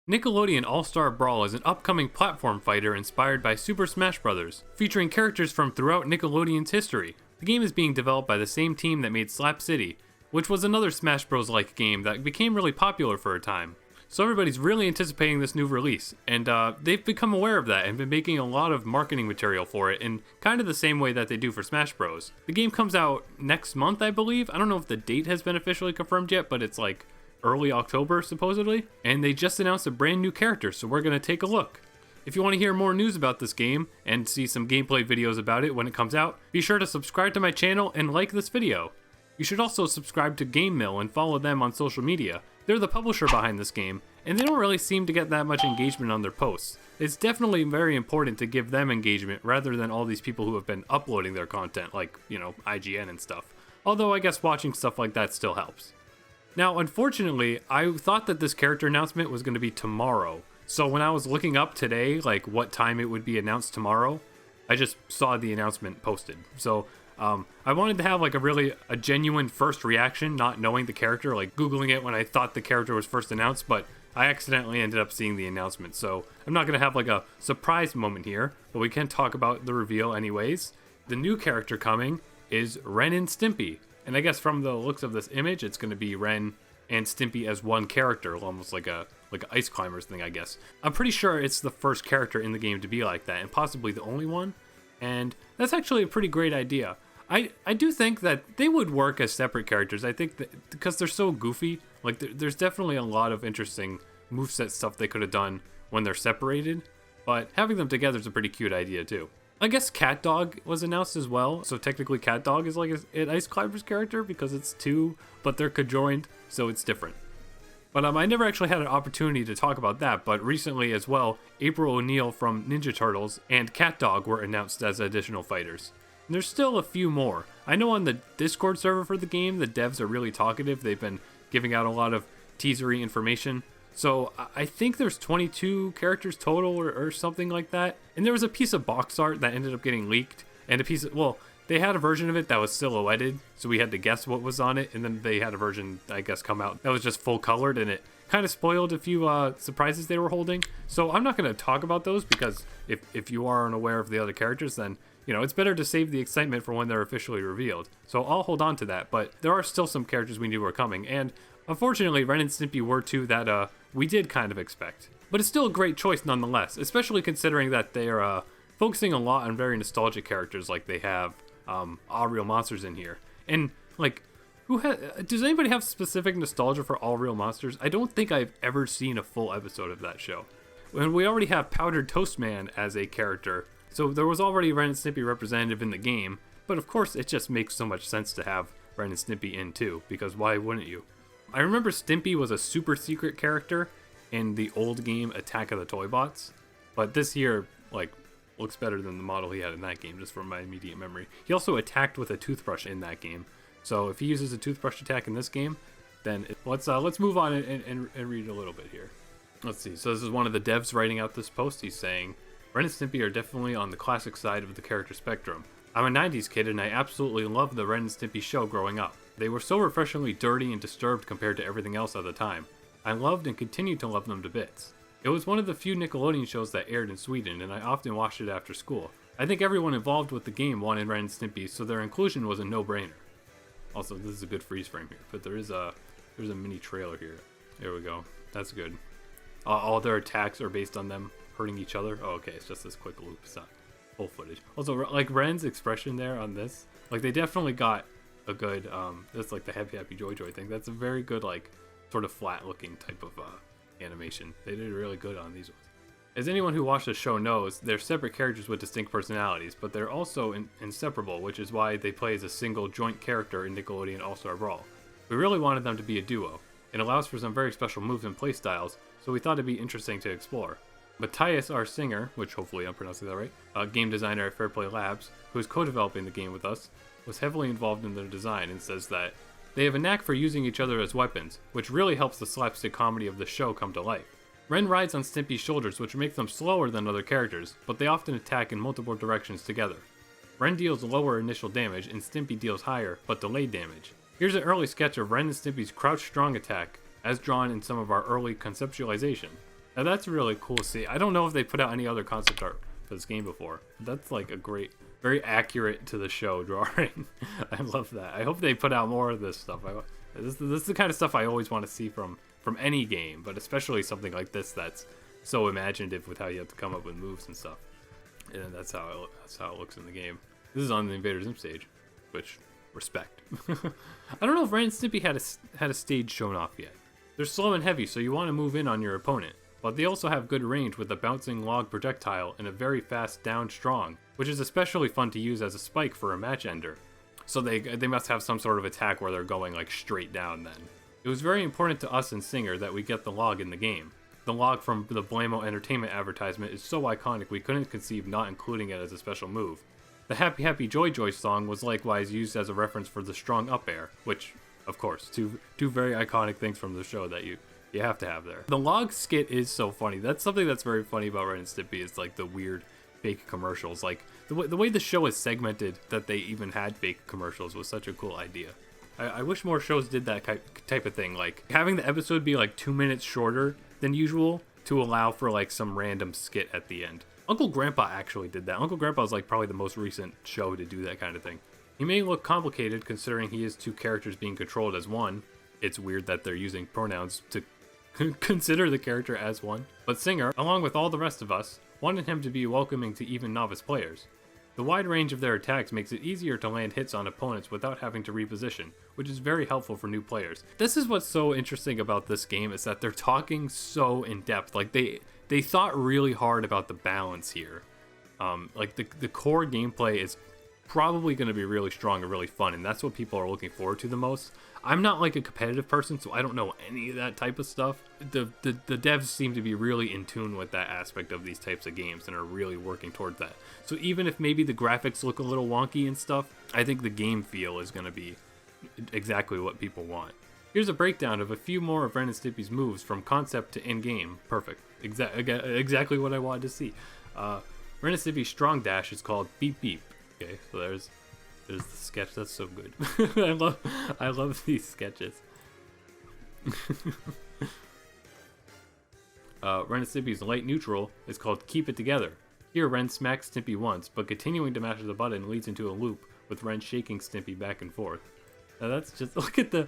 Nickelodeon All Star Brawl is an upcoming platform fighter inspired by Super Smash Bros., featuring characters from throughout Nickelodeon's history. The game is being developed by the same team that made Slap City, which was another Smash Bros.-like game that became really popular for a time. So everybody's really anticipating this new release, and they've become aware of that and been making a lot of marketing material for it in kind of the same way that they do for Smash Bros. The game comes out next month, I believe. I don't know if the date has been officially confirmed yet, but it's like early October, supposedly. And they just announced a brand new character, so we're going to take a look. If you want to hear more news about this game and see some gameplay videos about it when it comes out, be sure to subscribe to my channel and like this video. You should also subscribe to GameMill and follow them on social media. They're the publisher behind this game, and they don't really seem to get that much engagement on their posts. It's definitely very important to give them engagement rather than all these people who have been uploading their content, like, IGN and stuff. Although I guess watching stuff like that still helps. Now, unfortunately, I thought that this character announcement was going to be tomorrow. So when I was looking up today, like what time it would be announced tomorrow, I just saw the announcement posted. So I wanted to have like a genuine first reaction, not knowing the character, like Googling it when I thought the character was first announced, but I accidentally ended up seeing the announcement. So I'm not going to have like a surprise moment here, but we can talk about the reveal anyways. The new character coming is Ren and Stimpy. And I guess from the looks of this image, it's going to be Ren and Stimpy as one character, almost like an ice climbers thing, I guess. I'm pretty sure it's the first character in the game to be like that, and possibly the only one. And that's actually a pretty great idea. I do think that they would work as separate characters. I think that because they're so goofy, like there's definitely a lot of interesting moveset stuff they could have done when they're separated. But having them together is a pretty cute idea too. I guess Cat Dog was announced as well, so technically Cat Dog is like an Ice Climbers character because it's two, but they're conjoined, so it's different. But I never actually had an opportunity to talk about that, but recently as well, April O'Neil from Ninja Turtles and Cat Dog were announced as additional fighters. And there's still a few more. I know on the Discord server for the game, the devs are really talkative. They've been giving out a lot of teasery information. So I think there's 22 characters total or something like that. And there was a piece of box art that ended up getting leaked. And they had a version of it that was silhouetted, so we had to guess what was on it. And then they had a version, I guess, come out that was just full colored, and it kind of spoiled a few surprises they were holding. So I'm not going to talk about those because if you are unaware of the other characters, then it's better to save the excitement for when they're officially revealed. So I'll hold on to that, but there are still some characters we knew were coming. And unfortunately, Ren and Stimpy were two that we did kind of expect. But it's still a great choice nonetheless, especially considering that they are focusing a lot on very nostalgic characters, like they have All Real Monsters in here. And like, does anybody have specific nostalgia for All Real Monsters? I don't think I've ever seen a full episode of that show. And we already have Powdered Toast Man as a character, so there was already Ren and Stimpy representative in the game. But of course, it just makes so much sense to have Ren and Stimpy in too, because why wouldn't you? I remember Stimpy was a super secret character in the old game Attack of the Toy Bots, but this here, looks better than the model he had in that game, just from my immediate memory. He also attacked with a toothbrush in that game, so if he uses a toothbrush attack in this game, then let's move on and read a little bit here. Let's see, so this is one of the devs writing out this post. He's saying, Ren and Stimpy are definitely on the classic side of the character spectrum. I'm a 90s kid and I absolutely loved the Ren and Stimpy show growing up. They were so refreshingly dirty and disturbed compared to everything else at the time. I loved and continue to love them to bits. It was one of the few Nickelodeon shows that aired in Sweden, and I often watched it after school. I think everyone involved with the game wanted Ren and Stimpy, so their inclusion was a no-brainer. Also, this is a good freeze frame here, but there's a mini trailer here. There we go. That's good. All their attacks are based on them hurting each other. Oh, okay, it's just this quick loop. It's not full footage. Also, like Ren's expression there on this, like they definitely got a good that's like the happy joy thing. That's a very good, like, sort of flat looking type of animation. They did really good on these ones. As anyone who watched the show knows, they're separate characters with distinct personalities, but they're also inseparable, which is why they play as a single joint character in Nickelodeon All Star Brawl. We really wanted them to be a duo. It allows for some very special moves and playstyles, so we thought it'd be interesting to explore. Matthias, our singer, which hopefully I'm pronouncing that right, a game designer at Fairplay Labs, who is co-developing the game with us, was heavily involved in their design and says that they have a knack for using each other as weapons, which really helps the slapstick comedy of the show come to life. Ren rides on Stimpy's shoulders, which makes them slower than other characters, but they often attack in multiple directions together. Ren deals lower initial damage, and Stimpy deals higher, but delayed damage. Here's an early sketch of Ren and Stimpy's crouch strong attack, as drawn in some of our early conceptualization. Now that's really cool to see. I don't know if they put out any other concept art for this game before. That's like a great, very accurate to the show drawing. I love that. I hope they put out more of this stuff. This is the kind of stuff I always want to see from any game, but especially something like this that's so imaginative with how you have to come up with moves and stuff. And that's how it looks in the game. This is on the Invader Zim stage, which, respect. I don't know if Ren and Stimpy had a stage shown off yet. They're slow and heavy, so you want to move in on your opponent. But they also have good range with a bouncing log projectile and a very fast down strong, which is especially fun to use as a spike for a match ender. So they must have some sort of attack where they're going like straight down then. It was very important to us in Singer that we get the log in the game. The log from the Blammo Entertainment advertisement is so iconic we couldn't conceive not including it as a special move. The Happy Happy Joy Joy song was likewise used as a reference for the strong up air, which, of course, two very iconic things from the show that you have to have there. The log skit is so funny. That's something that's very funny about Ren and Stimpy is like the weird fake commercials. Like the way the show is segmented, that they even had fake commercials was such a cool idea. I wish more shows did that type of thing, like having the episode be like 2 minutes shorter than usual to allow for like some random skit at the end. Uncle Grandpa actually did that. Uncle Grandpa is like probably the most recent show to do that kind of thing. He may look complicated considering he is 2 characters being controlled as one. It's weird that they're using pronouns to consider the character as one. But Singer, along with all the rest of us, wanted him to be welcoming to even novice players. The wide range of their attacks makes it easier to land hits on opponents without having to reposition, which is very helpful for new players. This is what's so interesting about this game, is that they're talking so in depth. Like they thought really hard about the balance here. Like the core gameplay is probably going to be really strong and really fun, and that's what people are looking forward to the most. I'm not like a competitive person, so I don't know any of that type of stuff. The devs seem to be really in tune with that aspect of these types of games and are really working towards that. So even if maybe the graphics look a little wonky and stuff, I think the game feel is going to be exactly what people want. Here's a breakdown of a few more of Ren and Stimpy's moves from concept to in-game. Perfect. Exactly what I wanted to see. Ren and Stimpy's strong dash is called Beep Beep. Okay, so there's the sketch. That's so good. I love these sketches. Ren and Stimpy's light neutral is called Keep It Together. Here, Ren smacks Stimpy once, but continuing to mash the button leads into a loop, with Ren shaking Stimpy back and forth. Now that's just, look at the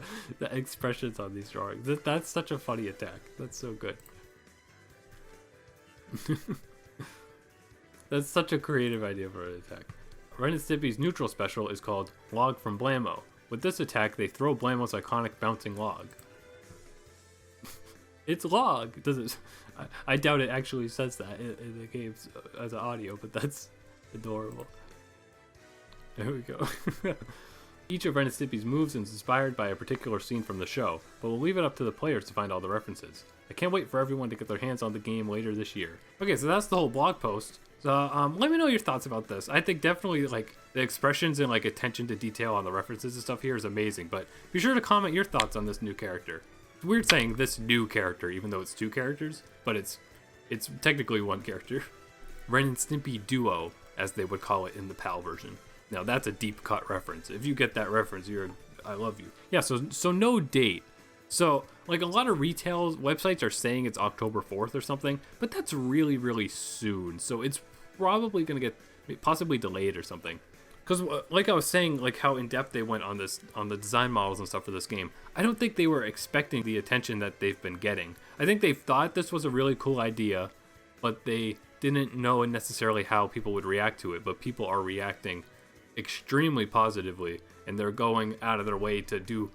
expressions on these drawings. That's such a funny attack. That's so good. That's such a creative idea for an attack. Ren and Stimpy's neutral special is called Log from Blammo. With this attack, they throw Blammo's iconic bouncing log. It's log! Does it? I doubt it actually says that in the games as an audio, but that's adorable. There we go. Each of Ren and Stimpy's moves is inspired by a particular scene from the show, but we'll leave it up to the players to find all the references. I can't wait for everyone to get their hands on the game later this year. Okay, so that's the whole blog post. So let me know your thoughts about this. I think definitely like the expressions and like attention to detail on the references and stuff here is amazing, but be sure to comment your thoughts on this new character. It's weird saying this new character, even though it's 2 characters, but it's technically 1 character. Ren and Stimpy Duo, as they would call it in the PAL version. Now that's a deep cut reference. If you get that reference, I love you. Yeah, so no date. So like a lot of retail websites are saying it's October 4th or something, but that's really, really soon. So it's probably going to get possibly delayed or something. Because like I was saying, like how in depth they went on the design models and stuff for this game, I don't think they were expecting the attention that they've been getting. I think they thought this was a really cool idea, but they didn't know necessarily how people would react to it. But people are reacting extremely positively, and they're going out of their way to do,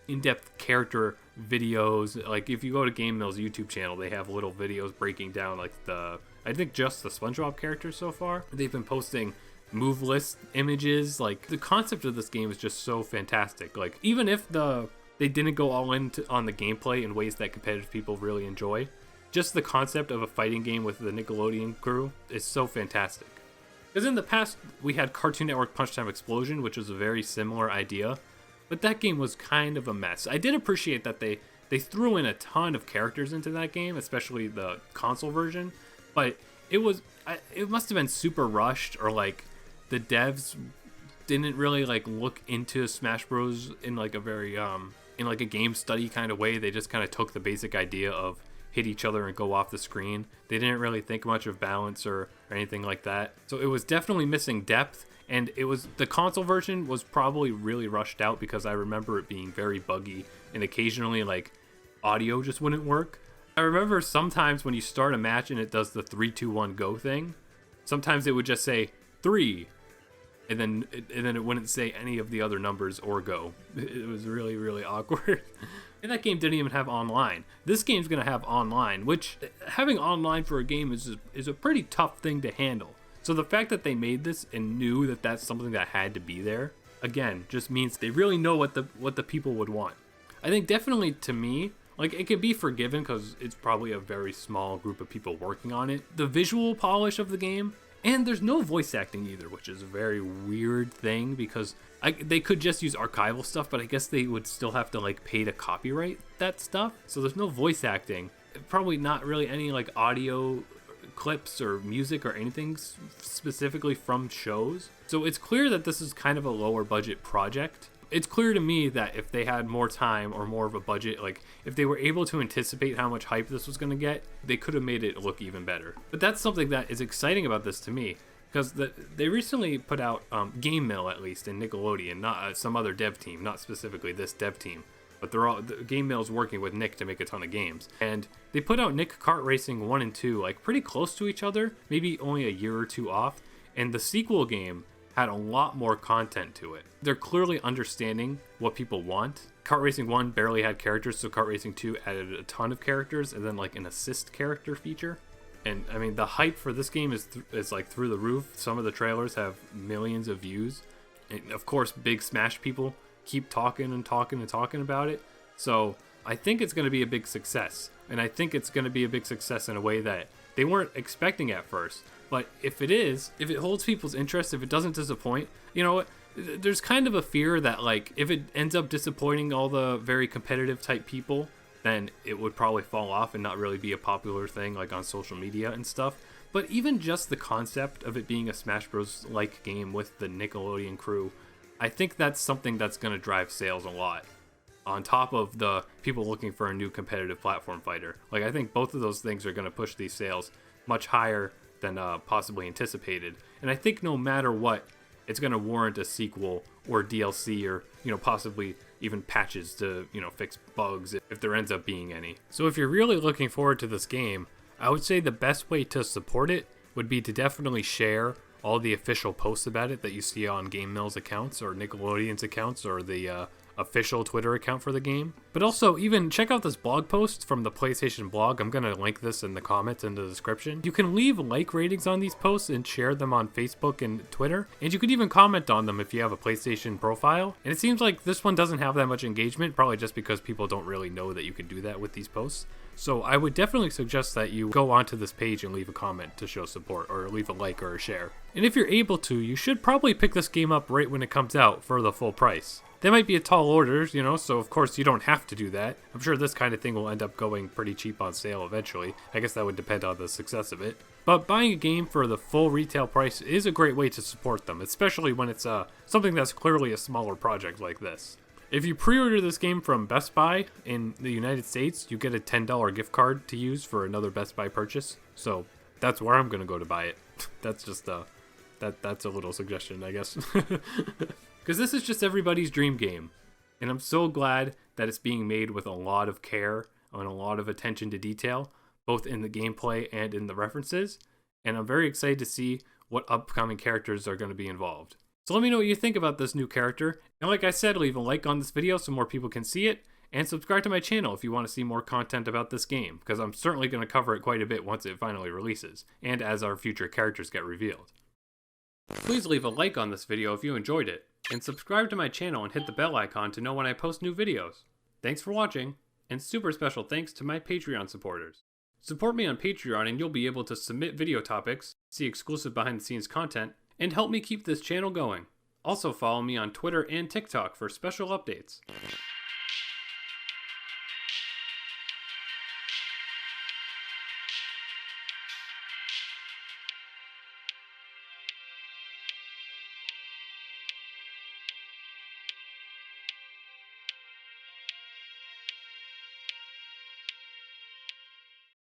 in-depth character videos. Like if you go to GameMill's YouTube channel, they have little videos breaking down like I think just the SpongeBob characters so far. They've been posting move list images. Like the concept of this game is just so fantastic. Like even if they didn't go all in on the gameplay in ways that competitive people really enjoy, just the concept of a fighting game with the Nickelodeon crew is so fantastic. Because in the past, we had Cartoon Network Punch Time Explosion, which was a very similar idea, but that game was kind of a mess. I did appreciate that they threw in a ton of characters into that game, especially the console version, but it must have been super rushed, or like the devs didn't really like look into Smash Bros in like a very in like a game study kind of way. They just kind of took the basic idea of hit each other and go off the screen. They didn't really think much of balance or anything like that. So it was definitely missing depth, and the console version was probably really rushed out because I remember it being very buggy and occasionally like audio just wouldn't work. I remember sometimes when you start a match and it does the 3, 2, 1 go thing, sometimes it would just say 3, and then it wouldn't say any of the other numbers or go. It was really, really awkward. And that game didn't even have online. This game's gonna have online, which having online for a game is a pretty tough thing to handle. So the fact that they made this and knew that that's something that had to be there, again, just means they really know what the people would want. I think definitely to me, like, it could be forgiven because it's probably a very small group of people working on it. The visual polish of the game, and there's no voice acting either, which is a very weird thing because they could just use archival stuff, but I guess they would still have to like pay to copyright that stuff. So there's no voice acting. Probably not really any like audio clips or music or anything specifically from shows. So it's clear that this is kind of a lower budget project. It's clear to me that if they had more time or more of a budget, like if they were able to anticipate how much hype this was going to get, they could have made it look even better. But that's something that is exciting about this to me, because they recently put out GameMill, at least in Nickelodeon, not some other dev team, not specifically this dev team, but GameMill's working with Nick to make a ton of games. And they put out Nick Kart Racing 1 and 2 like pretty close to each other, maybe only a year or two off, and the sequel game had a lot more content to it. They're clearly understanding what people want. Kart Racing 1 barely had characters, so Kart Racing 2 added a ton of characters and then like an assist character feature. And I mean, the hype for this game is like through the roof. Some of the trailers have millions of views. And of course, big Smash people keep talking and talking and talking about it. So I think it's going to be a big success. And I think it's going to be a big success in a way that they weren't expecting at first. But if it holds people's interest, if it doesn't disappoint, you know what? There's kind of a fear that like if it ends up disappointing all the very competitive type people, then it would probably fall off and not really be a popular thing like on social media and stuff. But even just the concept of it being a Smash Bros. Like game with the Nickelodeon crew, I think that's something that's going to drive sales a lot. On top of the people looking for a new competitive platform fighter. Like I think both of those things are going to push these sales much higher than possibly anticipated. And I think no matter what, it's going to warrant a sequel or DLC or, you know, possibly even patches to, you know, fix bugs if there ends up being any. So if you're really looking forward to this game, I would say the best way to support it would be to definitely share all the official posts about it that you see on GameMill's accounts or Nickelodeon's accounts or the official Twitter account for the game. But also even check out this blog post from the PlayStation blog. I'm going to link this in the comments in the description. You can leave like ratings on these posts and share them on Facebook and Twitter. And you could even comment on them if you have a PlayStation profile. And it seems like this one doesn't have that much engagement, probably just because people don't really know that you can do that with these posts. So I would definitely suggest that you go onto this page and leave a comment to show support, or leave a like or a share. And if you're able to, you should probably pick this game up right when it comes out for the full price. They might be a tall order, you know, so of course you don't have to do that. I'm sure this kind of thing will end up going pretty cheap on sale eventually. I guess that would depend on the success of it. But buying a game for the full retail price is a great way to support them, especially when it's something that's clearly a smaller project like this. If you pre-order this game from Best Buy in the United States, you get a $10 gift card to use for another Best Buy purchase. So that's where I'm going to go to buy it. That's just that's a little suggestion, I guess. Because this is just everybody's dream game. And I'm so glad that it's being made with a lot of care and a lot of attention to detail, both in the gameplay and in the references. And I'm very excited to see what upcoming characters are going to be involved. So let me know what you think about this new character. And like I said, leave a like on this video so more people can see it. And subscribe to my channel if you want to see more content about this game, because I'm certainly going to cover it quite a bit once it finally releases, and as our future characters get revealed. Please leave a like on this video if you enjoyed it, and subscribe to my channel and hit the bell icon to know when I post new videos. Thanks for watching, and super special thanks to my Patreon supporters. Support me on Patreon and you'll be able to submit video topics, see exclusive behind the scenes content, and help me keep this channel going. Also follow me on Twitter and TikTok for special updates.